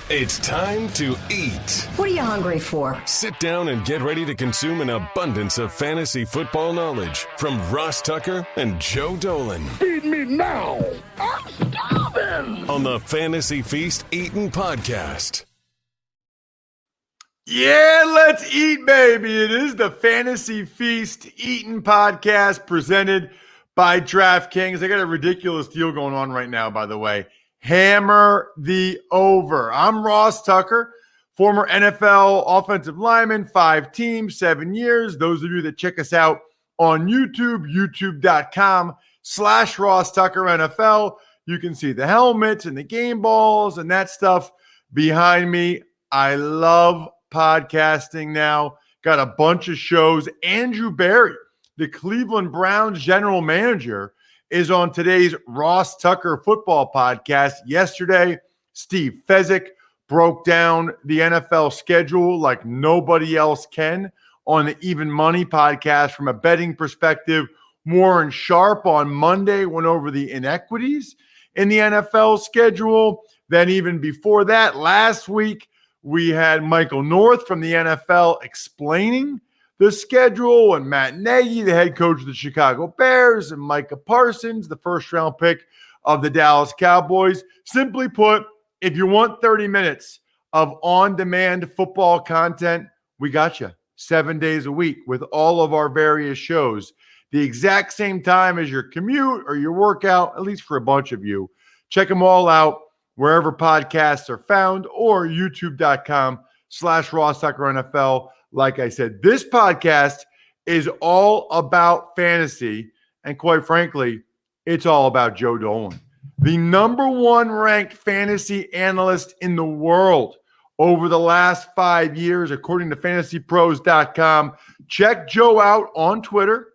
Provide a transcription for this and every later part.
It's time to eat. What are you hungry for? Sit down and get ready to consume an abundance of fantasy football knowledge from Ross Tucker and Joe Dolan. Feed me now. I'm starving. On the Fantasy Feast Eatin' Podcast. Yeah, let's eat, baby. It is the Fantasy Feast Eatin' Podcast presented by DraftKings. I got a ridiculous deal going on right now, by the way. Hammer the over. I'm Ross Tucker, former NFL offensive lineman, 5 teams, 7 years. Those of you that check us out on YouTube, youtube.com/Ross Tucker NFL. You can see the helmets and the game balls and that stuff behind me. I love podcasting now. Got a bunch of shows. Andrew Berry, the Cleveland Browns general manager, is on today's Ross Tucker football podcast. Yesterday, Steve Fezzik broke down the NFL schedule like nobody else can on the Even Money podcast from a betting perspective. Warren Sharp on Monday went over the inequities in the NFL schedule. Then even before that, last week, we had Michael North from the NFL explaining the schedule, and Matt Nagy, the head coach of the Chicago Bears, and Micah Parsons, the first-round pick of the Dallas Cowboys. Simply put, if you want 30 minutes of on-demand football content, we got you 7 days a week with all of our various shows. The exact same time as your commute or your workout, at least for a bunch of you. Check them all out wherever podcasts are found or youtube.com/Ross Tucker NFL. Like I said, this podcast is all about fantasy, and quite frankly, it's all about Joe Dolan, the number 1 ranked fantasy analyst in the world over the last 5 years, according to fantasypros.com. Check Joe out on Twitter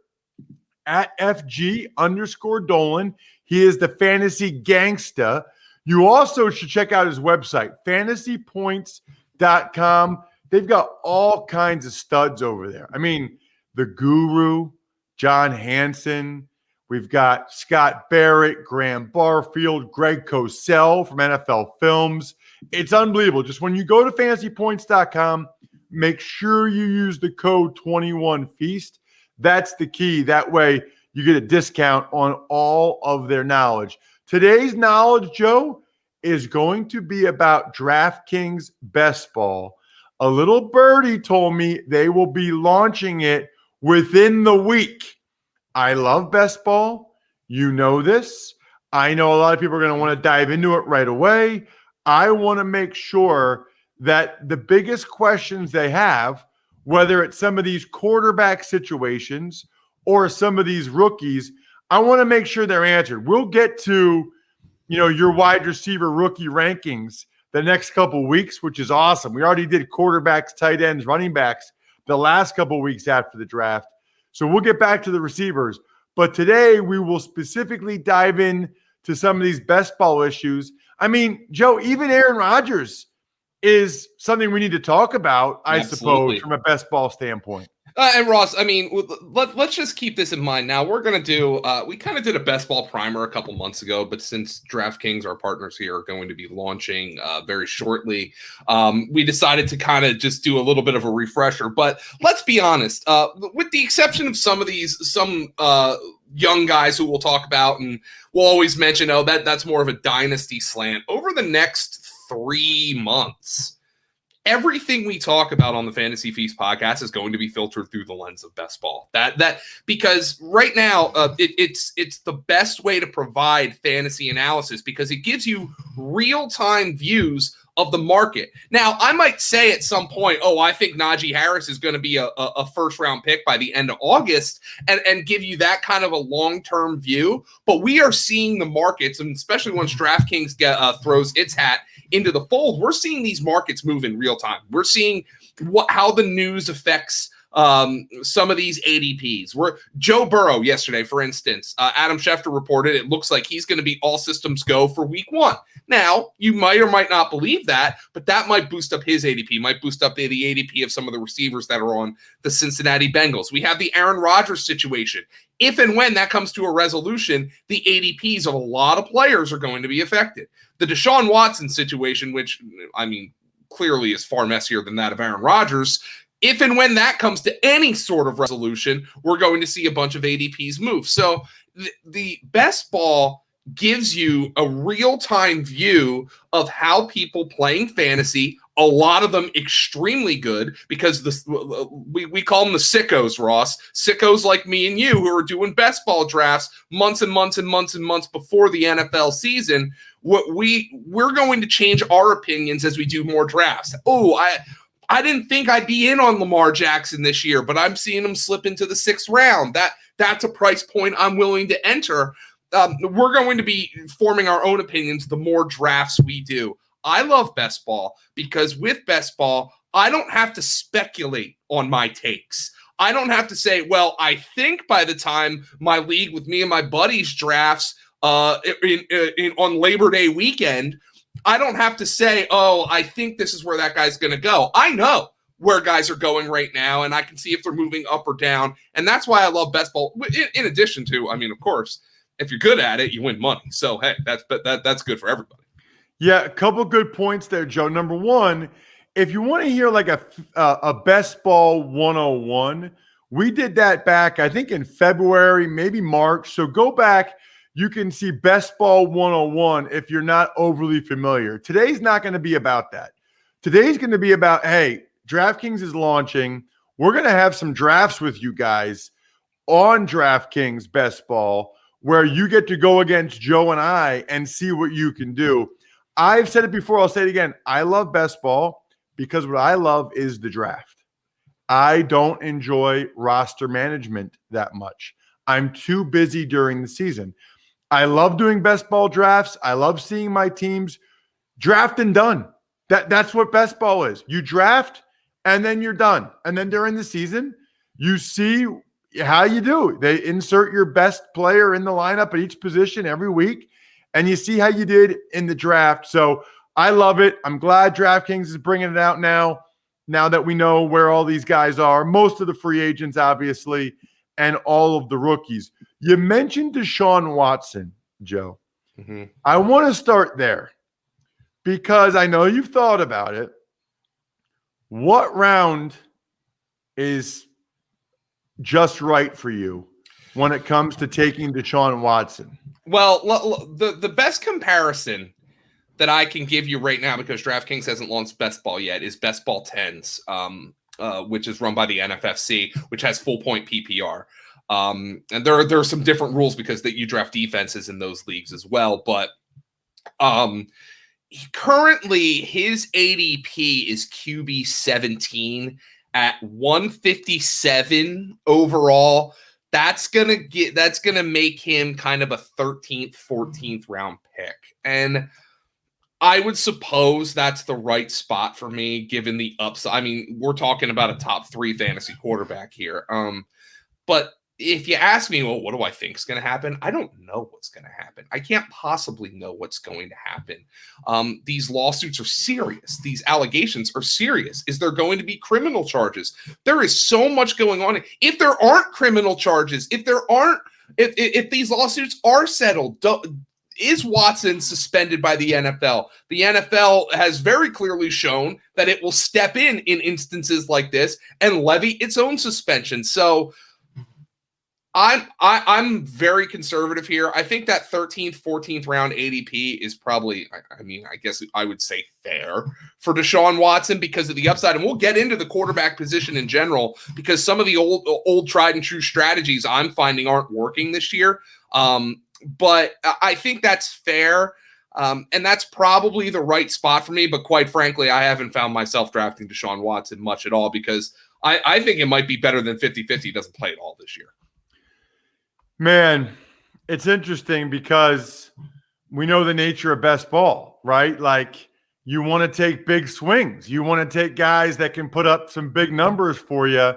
at FG_Dolan. He is the fantasy gangsta. You also should check out his website, fantasypoints.com. They've got all kinds of studs over there. I mean, the Guru, John Hansen. We've got Scott Barrett, Graham Barfield, Greg Cosell from NFL Films. It's unbelievable. Just when you go to fantasypoints.com, make sure you use the code 21FEAST. That's the key. That way you get a discount on all of their knowledge. Today's knowledge, Joe, is going to be about DraftKings BestBall. A little birdie told me they will be launching it within the week. I love BestBall. You know this. I know a lot of people are going to want to dive into it right away. I want to make sure that the biggest questions they have, whether it's some of these quarterback situations or some of these rookies, I want to make sure they're answered. We'll get to, your wide receiver rookie rankings the next couple weeks, which is awesome. We already did quarterbacks, tight ends, running backs the last couple weeks after the draft. So we'll get back to the receivers. But today we will specifically dive in to some of these best ball issues. I mean, Joe, even Aaron Rodgers is something we need to talk about, I suppose, from a best ball standpoint. And Ross, I mean, let's just keep this in mind. Now we're going to do, we kind of did a best ball primer a couple months ago, but since DraftKings, our partners here, are going to be launching very shortly, we decided to kind of just do a little bit of a refresher. But let's be honest, with the exception of some young guys who we'll talk about, and we'll always mention, that's more of a dynasty slant. Over the next 3 months, everything we talk about on the Fantasy Feast podcast is going to be filtered through the lens of best ball. That because right now it's the best way to provide fantasy analysis because it gives you real-time views of the market. Now, I might say at some point, I think Najee Harris is going to be a first-round pick by the end of August and give you that kind of a long-term view. But we are seeing the markets, and especially once DraftKings throws its hat into the fold, we're seeing these markets move in real time. We're seeing how the news affects some of these ADPs. Joe Burrow yesterday, for instance, Adam Schefter reported it looks like he's going to be all systems go for week 1. Now, you might or might not believe that, but that might boost up his ADP, might boost up the ADP of some of the receivers that are on the Cincinnati Bengals. We have the Aaron Rodgers situation. if and when that comes to a resolution, the ADPs of a lot of players are going to be affected. The Deshaun Watson situation, which, I mean, clearly is far messier than that of Aaron Rodgers, if and when that comes to any sort of resolution, we're going to see a bunch of ADPs move. So the best ball gives you a real-time view of how people playing fantasy, a lot of them extremely good, because we call them the sickos, Ross. Sickos like me and you who are doing best ball drafts months and months and months and months before the NFL season. We're going to change our opinions as we do more drafts. Oh, I didn't think I'd be in on Lamar Jackson this year, but I'm seeing him slip into the 6th round. That's a price point I'm willing to enter. We're going to be forming our own opinions the more drafts we do. I love best ball because with best ball, I don't have to speculate on my takes. I don't have to say, well, I think by the time my league with me and my buddies drafts on Labor Day weekend, I don't have to say, oh, I think this is where that guy's going to go. I know where guys are going right now, and I can see if they're moving up or down. And that's why I love best ball. In addition to, I mean, of course, if you're good at it, you win money. So, hey, that's good for everybody. Yeah, a couple good points there, Joe. Number one, if you want to hear like a best ball 101, we did that back, I think, in February, maybe March. So go back. You can see Best Ball 101 if you're not overly familiar. Today's not going to be about that. Today's going to be about, hey, DraftKings is launching. We're going to have some drafts with you guys on DraftKings Best Ball where you get to go against Joe and I and see what you can do. I've said it before. I'll say it again. I love Best Ball because what I love is the draft. I don't enjoy roster management that much. I'm too busy during the season. I love doing best ball drafts. I love seeing my teams draft and done. That's what best ball is. You draft and then you're done. And then during the season, you see how you do. They insert your best player in the lineup at each position every week, and you see how you did in the draft. So I love it. I'm glad DraftKings is bringing it out now that we know where all these guys are, most of the free agents, obviously, and all of the rookies. You mentioned Deshaun Watson, Joe. Mm-hmm. I want to start there because I know you've thought about it. What round is just right for you when it comes to taking Deshaun Watson? Well, the best comparison that I can give you right now, because DraftKings hasn't launched Best Ball yet, is Best Ball 10s, which is run by the NFFC, which has full point PPR. And there are some different rules because that you draft defenses in those leagues as well. But currently his ADP is QB 17 at 157 overall. That's gonna make him kind of a 13th, 14th round pick. And I would suppose that's the right spot for me, given the upside. I mean, we're talking about a top 3 fantasy quarterback here. But if you ask me, well, what do I think is going to happen? I don't know what's going to happen. I can't possibly know what's going to happen. These lawsuits are serious. These allegations are serious. Is there going to be criminal charges? There is so much going on. If there aren't criminal charges, if these lawsuits are settled, is Watson suspended by the NFL? The NFL has very clearly shown that it will step in instances like this and levy its own suspension. So I'm very conservative here. I think that 13th, 14th round ADP is probably, I guess I would say fair for Deshaun Watson because of the upside. And we'll get into the quarterback position in general because some of the old tried and true strategies I'm finding aren't working this year. But I think that's fair. And that's probably the right spot for me. But quite frankly, I haven't found myself drafting Deshaun Watson much at all because I think it might be better than 50-50. He doesn't play at all this year. Man, it's interesting because we know the nature of best ball, right? Like you want to take big swings. You want to take guys that can put up some big numbers for you.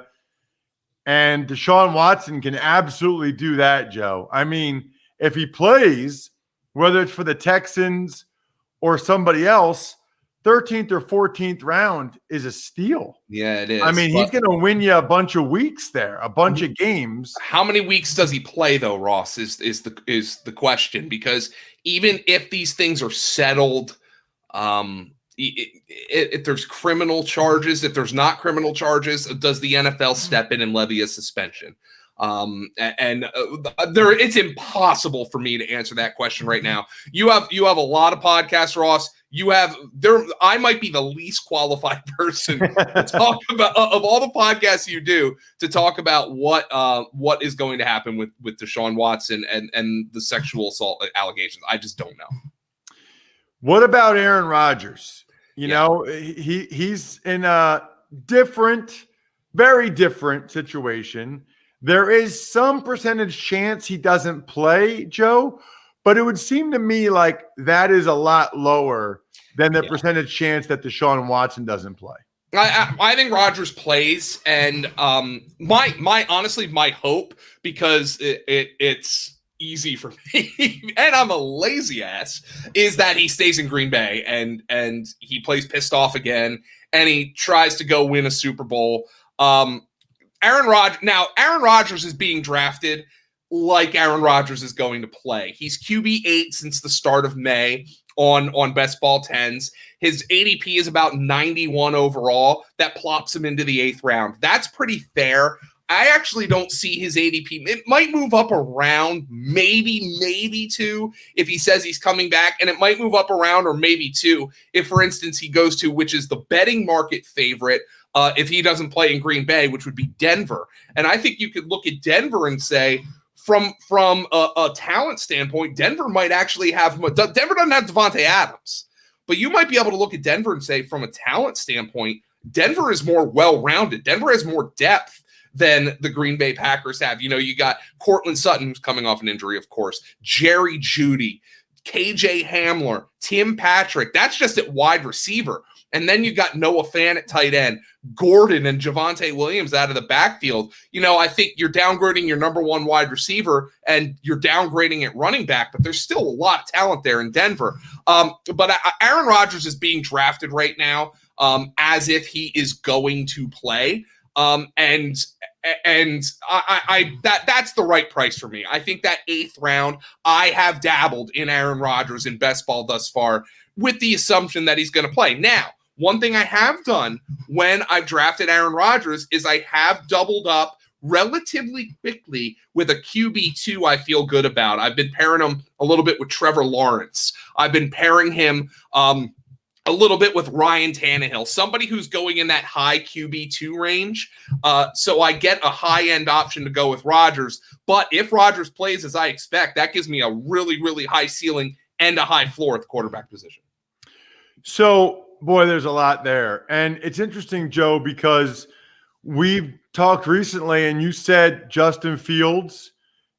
And Deshaun Watson can absolutely do that, Joe. I mean, if he plays, whether it's for the Texans or somebody else, 13th or 14th round is a steal. Yeah, it is. I mean, he's going to win you a bunch of weeks there, a bunch of games. How many weeks does he play, though, Ross, is the question? Because even if these things are settled, if there's criminal charges, if there's not criminal charges, does the NFL step in and levy a suspension? It's impossible for me to answer that question right now. You have a lot of podcasts, Ross. I might be the least qualified person to talk about of all the podcasts you do to talk about what is going to happen with Deshaun Watson and the sexual assault allegations. I just don't know. What about Aaron Rodgers? You know, he's in a very different situation. There is some percentage chance he doesn't play, Joe, but it would seem to me like that is a lot lower than the percentage chance that Deshaun Watson doesn't play. I think Rodgers plays, and my hope, because it's easy for me, and I'm a lazy ass, is that he stays in Green Bay and he plays pissed off again, and he tries to go win a Super Bowl. Aaron Rodgers is being drafted like Aaron Rodgers is going to play. He's QB8 since the start of May on BestBall 10s. His ADP is about 91 overall. That plops him into the 8th round. That's pretty fair. I actually don't see his ADP. It might move up around maybe 2 if he says he's coming back, and it might move up around or maybe 2 if, for instance, he goes to, which is the betting market favorite, if he doesn't play in Green Bay, which would be Denver. And I think you could look at Denver and say, from a talent standpoint, Denver might actually have – Denver doesn't have Devontae Adams. But you might be able to look at Denver and say, from a talent standpoint, Denver is more well-rounded. Denver has more depth than the Green Bay Packers have. You know, you got Cortland Sutton, who's coming off an injury, of course, Jerry Jeudy, KJ Hamler, Tim Patrick. That's just at wide receiver. And then you got Noah Fant at tight end, Gordon and Javonte Williams out of the backfield. You know, I think you're downgrading your number one wide receiver and you're downgrading at running back, but there's still a lot of talent there in Denver. But Aaron Rodgers is being drafted right now as if he is going to play. That's the right price for me. I think that 8th round, I have dabbled in Aaron Rodgers in best ball thus far with the assumption that he's going to play. Now, one thing I have done when I've drafted Aaron Rodgers is I have doubled up relatively quickly with a QB2 I feel good about. I've been pairing him a little bit with Trevor Lawrence. I've been pairing him a little bit with Ryan Tannehill, somebody who's going in that high QB2 range. So I get a high-end option to go with Rodgers. But if Rodgers plays as I expect, that gives me a really, really high ceiling and a high floor at the quarterback position. So, boy, there's a lot there. And it's interesting, Joe, because we've talked recently and you said Justin Fields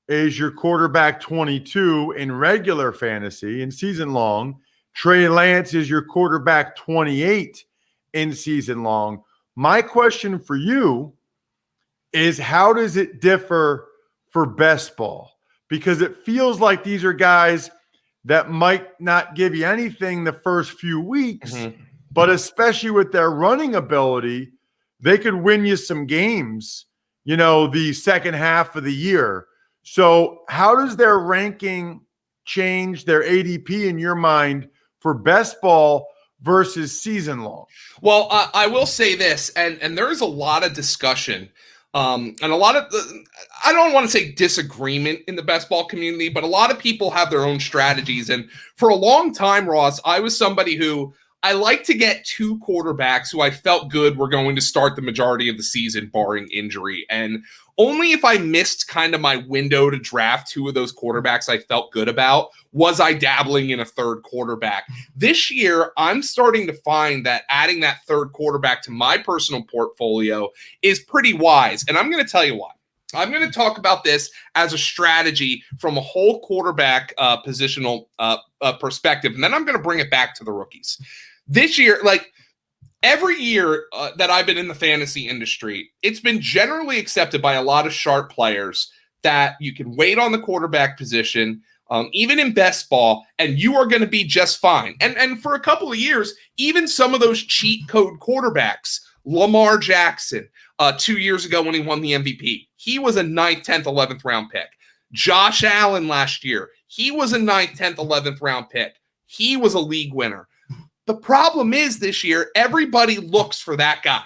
is your quarterback 22 in regular fantasy in season long. Trey Lance is your quarterback 28 in season long. My question for you is, how does it differ for best ball? Because it feels like these are guys that might not give you anything the first few weeks, but especially with their running ability, they could win you some games, you know, the second half of the year. So how does their ranking change, their ADP in your mind, for best ball versus season long? Well, I will say this, and there is a lot of discussion and a lot of, I don't want to say disagreement in the best ball community, but a lot of people have their own strategies. And for a long time, Ross, I was somebody who I like to get 2 quarterbacks who I felt good were going to start the majority of the season, barring injury. And only if I missed kind of my window to draft 2 of those quarterbacks I felt good about was I dabbling in a 3rd quarterback. This year, I'm starting to find that adding that 3rd quarterback to my personal portfolio is pretty wise. And I'm going to tell you why. I'm going to talk about this as a strategy from a whole quarterback positional perspective. And then I'm going to bring it back to the rookies. This year, like every year that I've been in the fantasy industry, it's been generally accepted by a lot of sharp players that you can wait on the quarterback position. even in best ball, and you are going to be just fine. And for a couple of years, even some of those cheat code quarterbacks, Lamar Jackson, 2 years ago when he won the MVP, he was a 9th, 10th, 11th round pick. Josh Allen last year, he was a 9th, 10th, 11th round pick. He was a league winner. The problem is this year, everybody looks for that guy.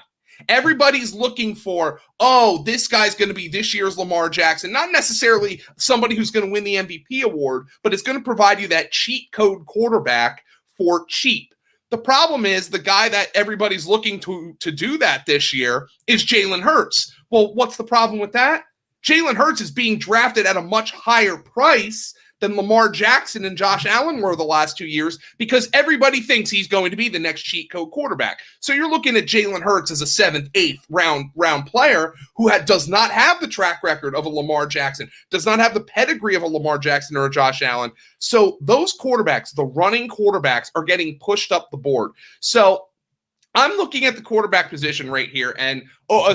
Everybody's looking for, oh, this guy's going to be this year's Lamar Jackson. Not necessarily somebody who's going to win the MVP award, but it's going to provide you that cheat code quarterback for cheap. The problem is the guy that everybody's looking to do that this year is Jalen Hurts. Well, what's the problem with that? Jalen Hurts is being drafted at a much higher price than Lamar Jackson and Josh Allen were the last 2 years because everybody thinks he's going to be the next cheat code quarterback. So you're looking at Jalen Hurts as a 7th, 8th round player who does not have the track record of a Lamar Jackson, does not have the pedigree of a Lamar Jackson or a Josh Allen. So those quarterbacks, the running quarterbacks, are getting pushed up the board. So I'm looking at the quarterback position right here, and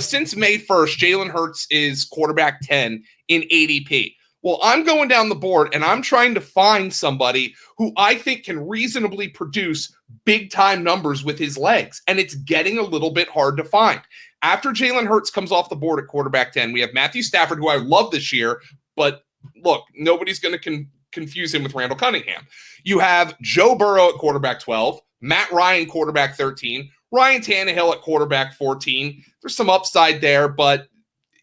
since May 1st, Jalen Hurts is quarterback 10 in ADP. Well, I'm going down the board, and I'm trying to find somebody who I think can reasonably produce big-time numbers with his legs, and it's getting a little bit hard to find. After Jalen Hurts comes off the board at quarterback 10, we have Matthew Stafford, who I love this year, but look, nobody's going to confuse him with Randall Cunningham. You have Joe Burrow at quarterback 12, Matt Ryan quarterback 13, Ryan Tannehill at quarterback 14. There's some upside there, but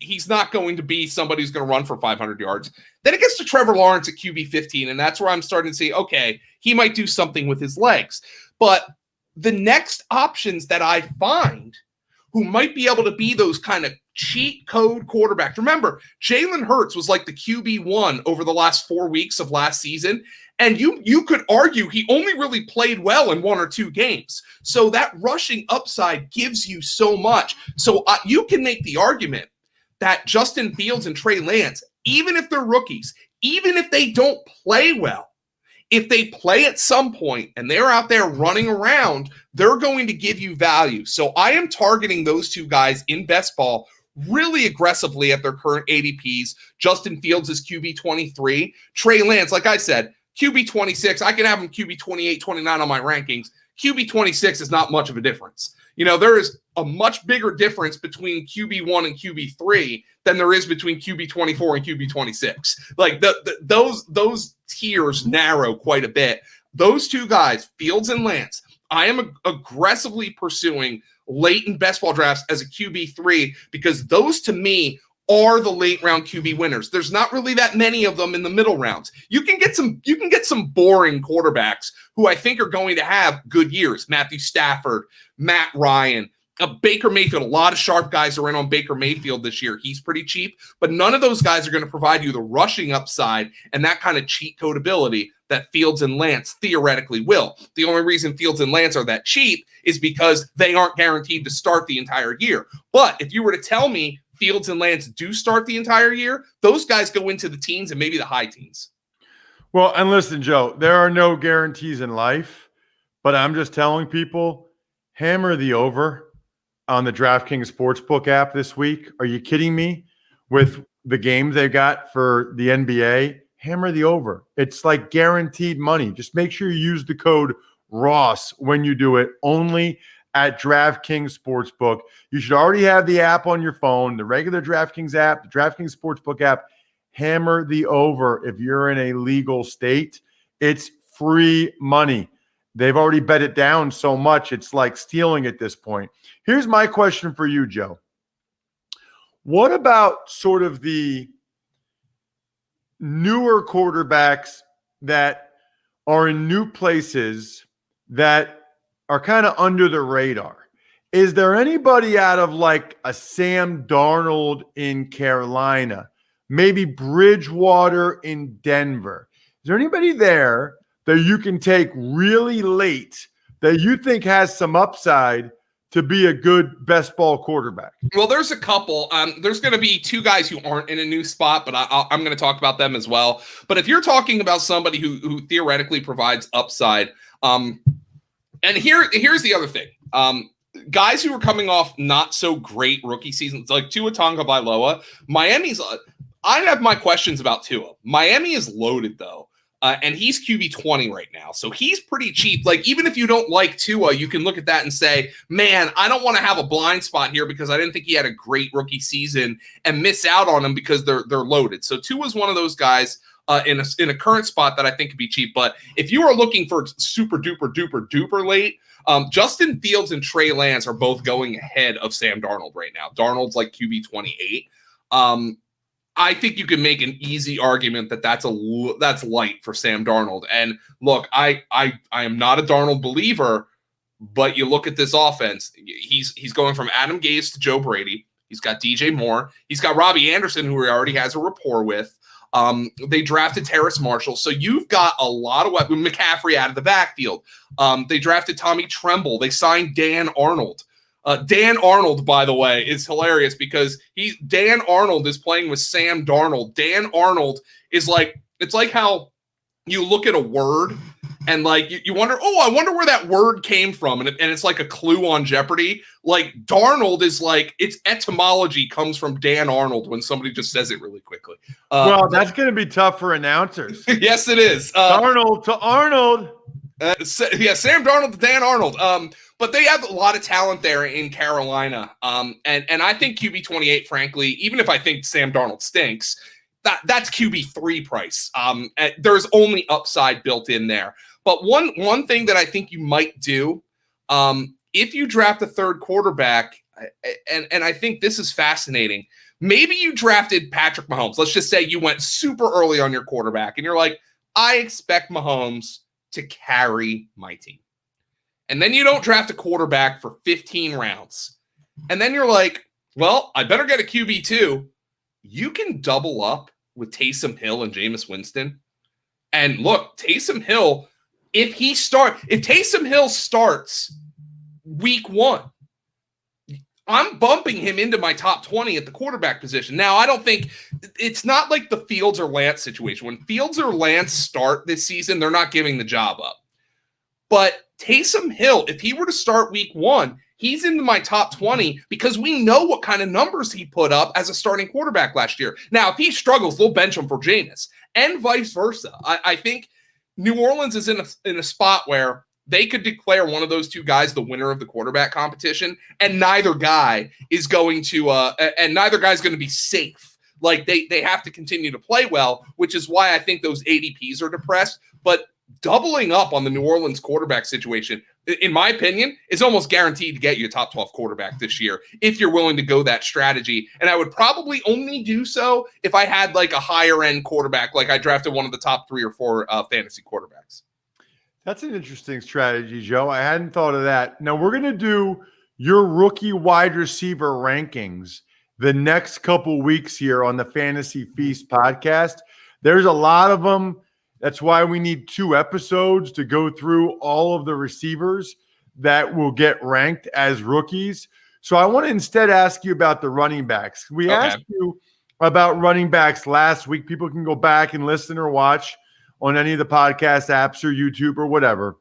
he's not going to be somebody who's going to run for 500 yards. Then it gets to Trevor Lawrence at QB 15, and that's where I'm starting to see, okay, he might do something with his legs. But the next options that I find who might be able to be those kind of cheat code quarterbacks. Remember, Jalen Hurts was like the QB1 over the last 4 weeks of last season, and you could argue he only really played well in 1 or 2 games. So that rushing upside gives you so much. So you can make the argument that Justin Fields and Trey Lance, even if they're rookies, even if they don't play well, if they play at some point and they're out there running around, they're going to give you value. So I am targeting those 2 guys in best ball really aggressively at their current ADPs. Justin Fields is QB 23. Trey Lance, like I said, QB 26. I can have him QB 28, 29 on my rankings. QB 26 is not much of a difference. You know, there is a much bigger difference between QB1 and QB3 than there is between QB 24 and QB 26. Like those tiers narrow quite a bit. Those 2 guys, Fields and Lance, I am aggressively pursuing late in best ball drafts as a QB3 because those to me are the late round QB winners. There's not really that many of them in the middle rounds. You can get some boring quarterbacks who I think are going to have good years. Matthew Stafford, Matt Ryan, Baker Mayfield. A lot of sharp guys are in on Baker Mayfield this year. He's pretty cheap, but none of those guys are going to provide you the rushing upside and that kind of cheat code ability that Fields and Lance theoretically will. The only reason Fields and Lance are that cheap is because they aren't guaranteed to start the entire year. But if you were to tell me Fields and Lance do start the entire year, those guys go into the teens and maybe the high teens. Well, and listen, Joe, there are no guarantees in life, but I'm just telling people, hammer the over on the DraftKings Sportsbook app this week. Are you kidding me? With the games they got for the NBA, hammer the over. It's like guaranteed money. Just make sure you use the code Ross when you do it, only at DraftKings Sportsbook. You should already have the app on your phone, the regular DraftKings app, the DraftKings Sportsbook app. Hammer the over if you're in a legal state. It's free money. They've already bet it down so much, it's like stealing at this point. Here's my question for you, Joe. What about sort of the newer quarterbacks that are in new places that are kind of under the radar? Is there anybody out of like a Sam Darnold in Carolina, maybe Bridgewater in Denver? Is there anybody there that you can take really late that you think has some upside to be a good best ball quarterback? Well, there's a couple. There's going to be 2 guys who aren't in a new spot, but I'm going to talk about them as well. But if you're talking about somebody who theoretically provides upside, and here's the other thing. Guys who are coming off not so great rookie seasons, like Tua Tagovailoa, Miami's. I have my questions about Tua. Miami is loaded, though. and he's QB 20 right now. So he's pretty cheap. Like, even if you don't like Tua, you can look at that and say, man, I don't want to have a blind spot here because I didn't think he had a great rookie season and miss out on him because they're loaded. So Tua's one of those guys in a current spot that I think could be cheap. But if you are looking for super duper late, Justin Fields and Trey Lance are both going ahead of Sam Darnold right now. Darnold's like QB 28. I think you can make an easy argument that that's light for Sam Darnold. And look, I am not a Darnold believer, but you look at this offense. He's going from Adam Gase to Joe Brady. He's got DJ Moore. He's got Robbie Anderson, who he already has a rapport with. They drafted Terrace Marshall. So you've got a lot of weapons. McCaffrey out of the backfield. They drafted Tommy Tremble. They signed Dan Arnold. Dan Arnold, by the way, is hilarious because Dan Arnold is playing with Sam Darnold. Dan Arnold is like, it's like how you look at a word and like you wonder, I wonder where that word came from. And it's like a clue on Jeopardy. Like Darnold is like, its etymology comes from Dan Arnold when somebody just says it really quickly. Well, that's going to be tough for announcers. Yes, it is. Darnold to Arnold. Sam Darnold to Dan Arnold. But they have a lot of talent there in Carolina. And I think QB 28, frankly, even if I think Sam Darnold stinks, that's QB 3 price. There's only upside built in there. But one thing that I think you might do, if you draft a third quarterback, and I think this is fascinating, maybe you drafted Patrick Mahomes. Let's just say you went super early on your quarterback, and you're like, I expect Mahomes to carry my team. And then you don't draft a quarterback for 15 rounds. And then you're like, well, I better get a QB2. You can double up with Taysom Hill and Jameis Winston. And look, Taysom Hill, if Taysom Hill starts week 1, I'm bumping him into my top 20 at the quarterback position. Now, I don't think it's not like the Fields or Lance situation. When Fields or Lance start this season, they're not giving the job up. But Taysom Hill, if he were to start week 1, he's into my top 20 because we know what kind of numbers he put up as a starting quarterback last year. Now, if he struggles, they'll bench him for Jameis and vice versa. I think New Orleans is in a spot where they could declare one of those two guys the winner of the quarterback competition, and neither guy is going to be safe. Like they have to continue to play well, which is why I think those ADPs are depressed. But doubling up on the New Orleans quarterback situation, in my opinion, is almost guaranteed to get you a top 12 quarterback this year if you're willing to go that strategy. And I would probably only do so if I had like a higher end quarterback, like I drafted one of the top 3 or 4 fantasy quarterbacks. That's an interesting strategy, Joe. I hadn't thought of that. Now we're going to do your rookie wide receiver rankings the next couple weeks here on the Fantasy Feast podcast. There's a lot of them. That's why we need 2 episodes to go through all of the receivers that will get ranked as rookies. So I want to instead ask you about the running backs. We asked you about running backs last week. People can go back and listen or watch on any of the podcast apps or YouTube or whatever.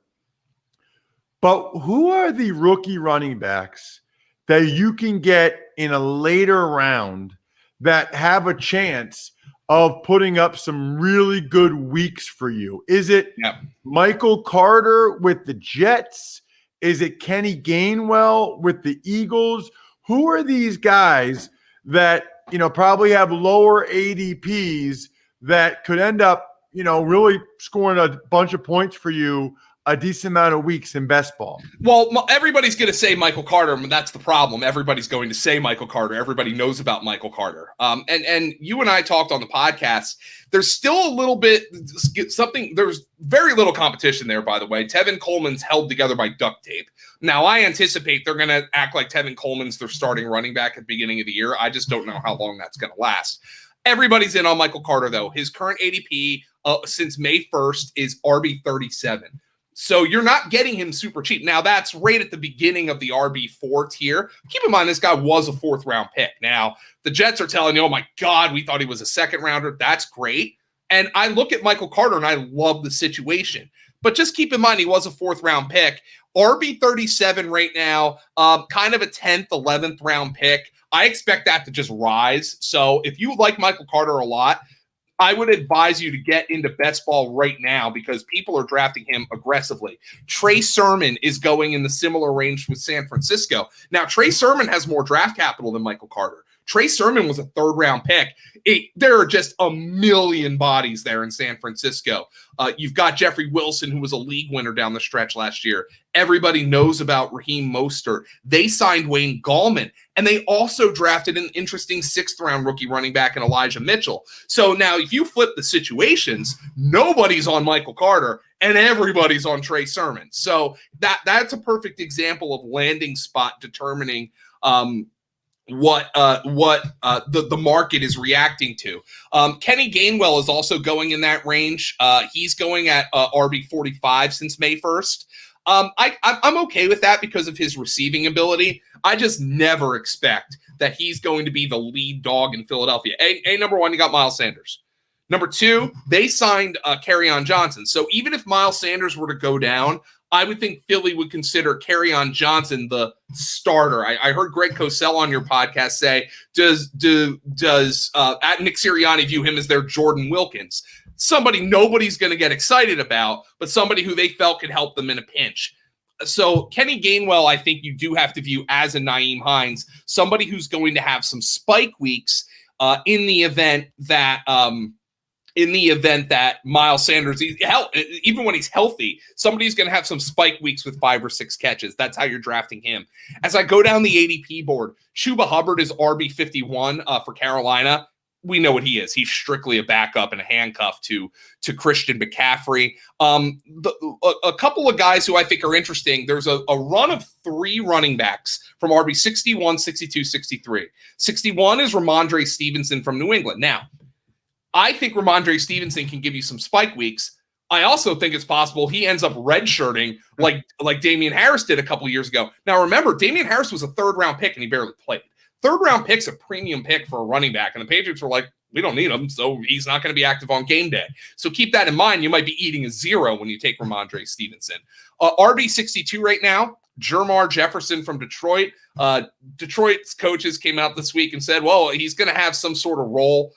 But who are the rookie running backs that you can get in a later round that have a chance of putting up some really good weeks for you? Is it Michael Carter with the Jets? Is it Kenny Gainwell with the Eagles? Who are these guys that, probably have lower ADPs that could end up, really scoring a bunch of points for you a decent amount of weeks in best ball? Well, everybody's going to say Michael Carter, and that's the problem. Everybody's going to say Michael Carter. Everybody knows about Michael Carter. And you and I talked on the podcast. There's still a little bit something. There's very little competition there, by the way. Tevin Coleman's held together by duct tape. Now, I anticipate they're going to act like Tevin Coleman's their starting running back at the beginning of the year. I just don't know how long that's going to last. Everybody's in on Michael Carter, though. His current ADP since May 1st is RB37. So you're not getting him super cheap. Now, that's right at the beginning of the RB4 tier. Keep in mind, this guy was a 4th-round pick. Now, the Jets are telling you, oh, my God, we thought he was a 2nd-rounder. That's great. And I look at Michael Carter, and I love the situation. But just keep in mind, he was a 4th-round pick. RB37 right now, kind of a 10th, 11th-round pick. I expect that to just rise. So if you like Michael Carter a lot, I would advise you to get into best ball right now because people are drafting him aggressively. Trey Sermon is going in the similar range with San Francisco. Now, Trey Sermon has more draft capital than Michael Carter. Trey Sermon was a third-round pick. There are just a million bodies there in San Francisco. You've got Jeffrey Wilson, who was a league winner down the stretch last year. Everybody knows about Raheem Mostert. They signed Wayne Gallman, and they also drafted an interesting sixth-round rookie running back in Elijah Mitchell. So now if you flip the situations, nobody's on Michael Carter, and everybody's on Trey Sermon. So that's a perfect example of landing spot determining what the market is reacting to. Kenny Gainwell is also going in that range. He's going at RB 45 since May 1st. I'm okay with that because of his receiving ability. I just never expect that he's going to be the lead dog in Philadelphia. Number one, you got Miles Sanders. Number two, they signed Kerryon Johnson. So even if Miles Sanders were to go down, I would think Philly would consider Kerryon Johnson the starter. I heard Greg Cosell on your podcast say, does at Nick Sirianni view him as their Jordan Wilkins? Somebody nobody's going to get excited about, but somebody who they felt could help them in a pinch. So Kenny Gainwell, I think you do have to view as a Nyheim Hines, somebody who's going to have some spike weeks in the event that Miles Sanders, even when he's healthy, somebody's going to have some spike weeks with 5 or 6 catches. That's how you're drafting him. As I go down the ADP board, Chuba Hubbard is RB 51 for Carolina. We know what he is. He's strictly a backup and a handcuff to Christian McCaffrey. A couple of guys who I think are interesting. There's a run of 3 running backs from RB 61, 62, 63. 61 is Ramondre Stevenson from New England. Now, I think Ramondre Stevenson can give you some spike weeks. I also think it's possible he ends up redshirting like Damian Harris did a couple of years ago. Now, remember, Damian Harris was a third-round pick, and he barely played. Third-round pick's a premium pick for a running back, and the Patriots were like, we don't need him, so he's not going to be active on game day. So keep that in mind. You might be eating a 0 when you take Ramondre Stevenson. RB 62 right now, Jermar Jefferson from Detroit. Detroit's coaches came out this week and said, well, he's going to have some sort of role.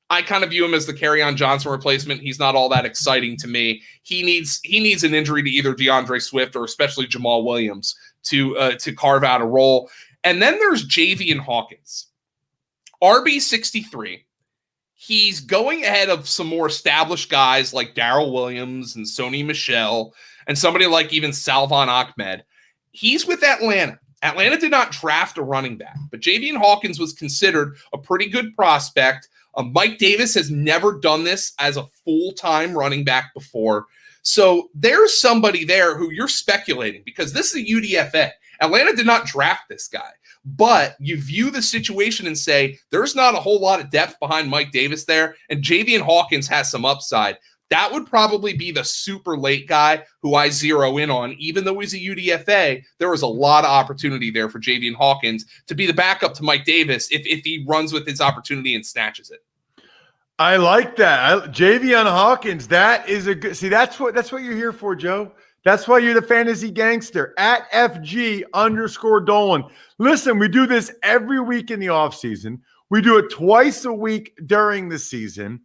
I kind of view him as the Kerryon Johnson replacement. He's not all that exciting to me. He needs an injury to either DeAndre Swift or especially Jamal Williams to carve out a role. And then there's Javian Hawkins, RB 63. He's going ahead of some more established guys like Darrell Williams and Sony Michel and somebody like even Salvon Ahmed. He's with Atlanta. Atlanta did not draft a running back, but Javian Hawkins was considered a pretty good prospect. Mike Davis has never done this as a full-time running back before. So there's somebody there who you're speculating because this is a UDFA. Atlanta did not draft this guy, but you view the situation and say, there's not a whole lot of depth behind Mike Davis there, and Javian Hawkins has some upside. That would probably be the super late guy who I zero in on. Even though he's a UDFA, there was a lot of opportunity there for Javian Hawkins to be the backup to Mike Davis if he runs with his opportunity and snatches it. I like that. Javian Hawkins, that is a good – see, that's what you're here for, Joe. That's why you're the fantasy gangster, at FG_Dolan. Listen, we do this every week in the offseason. We do it twice a week during the season.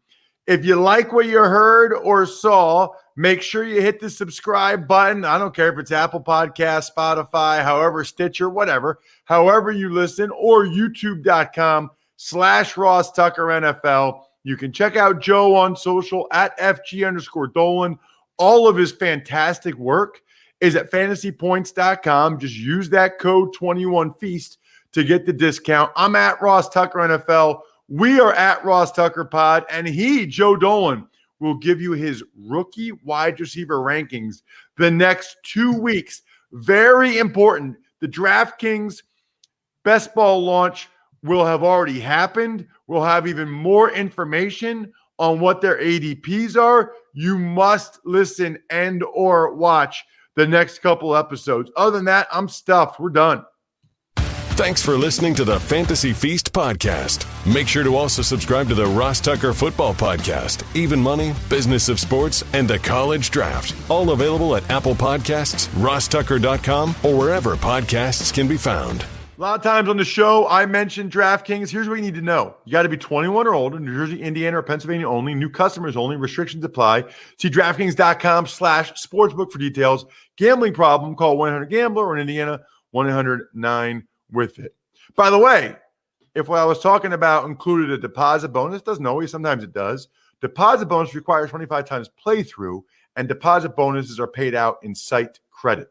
If you like what you heard or saw, make sure you hit the subscribe button. I don't care if it's Apple Podcasts, Spotify, however, Stitcher, whatever, however you listen, or youtube.com/Ross Tucker NFL. You can check out Joe on social at FG_Dolan. All of his fantastic work is at fantasypoints.com. Just use that code 21FEAST to get the discount. I'm at Ross Tucker NFL. We are at Ross Tucker Pod, and he, Joe Dolan, will give you his rookie wide receiver rankings the next 2 weeks. Very important. The DraftKings Best Ball launch will have already happened. We'll have even more information on what their ADPs are. You must listen and or watch the next couple episodes. Other than that, I'm stuffed. We're done. Thanks for listening to the Fantasy Feast podcast. Make sure to also subscribe to the Ross Tucker Football Podcast, Even Money, Business of Sports, and the College Draft. All available at Apple Podcasts, rosstucker.com, or wherever podcasts can be found. A lot of times on the show, I mentioned DraftKings. Here's what you need to know. You got to be 21 or older, New Jersey, Indiana, or Pennsylvania only. New customers only. Restrictions apply. See DraftKings.com/sportsbook for details. Gambling problem, call 1-800-GAMBLER, or in Indiana, 1-800-9-WITH-IT. By the way, if what I was talking about included a deposit bonus, doesn't always, sometimes it does. Deposit bonus requires 25 times playthrough, and deposit bonuses are paid out in site credit.